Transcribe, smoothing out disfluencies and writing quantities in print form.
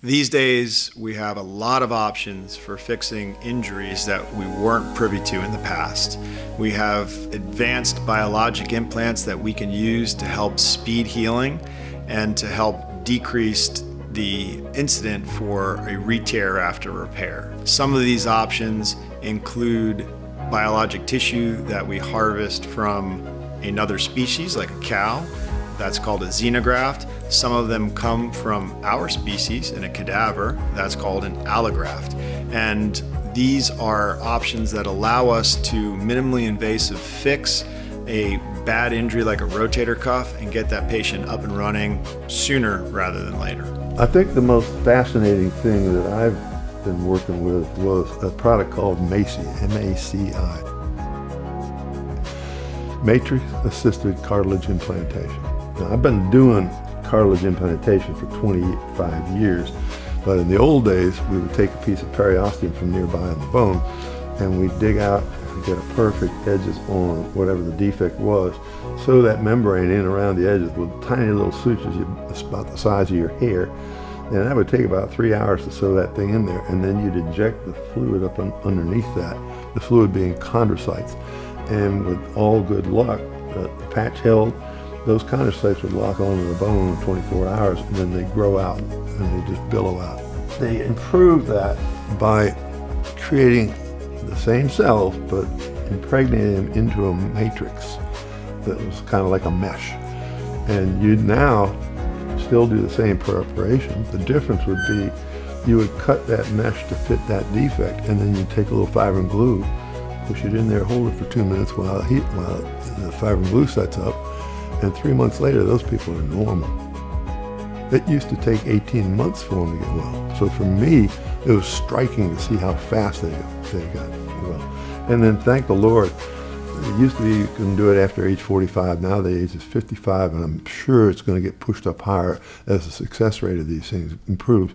These days, we have a lot of options for fixing injuries that we weren't privy to in the past. We have advanced biologic implants that we can use to help speed healing and to help decrease the incident for a re-tear after repair. Some of these options include biologic tissue that we harvest from another species, like a cow. That's called a xenograft. Some of them come from our species in a cadaver. That's called an allograft. And these are options that allow us to minimally invasive fix a bad injury like a rotator cuff and get that patient up and running sooner rather than later. I think the most fascinating thing that I've been working with was a product called MACI, M-A-C-I. Matrix Assisted Cartilage Implantation. Now, I've been doing cartilage implantation for 25 years, but in the old days, we would take a piece of periosteum from nearby on the bone, and we'd dig out and get a perfect edges on whatever the defect was, sew that membrane in around the edges with tiny little sutures about the size of your hair, and that would take about 3 hours to sew that thing in there, and then you'd inject the fluid up underneath that, the fluid being chondrocytes, and with all good luck, the patch held. Those chondrocytes would lock onto the bone in 24 hours, and then they grow out and they just billow out. They improved that by creating the same cells but impregnating them into a matrix that was kind of like a mesh. And you'd now still do the same preparation. The difference would be you would cut that mesh to fit that defect, and then you'd take a little fiber and glue, push it in there, hold it for 2 minutes while the fiber and glue sets up. And 3 months later, those people are normal. It used to take 18 months for them to get well. So for me, it was striking to see how fast they got well. And then thank the Lord, it used to be you can do it after age 45. Now the age is 55, and I'm sure it's going to get pushed up higher as the success rate of these things improves.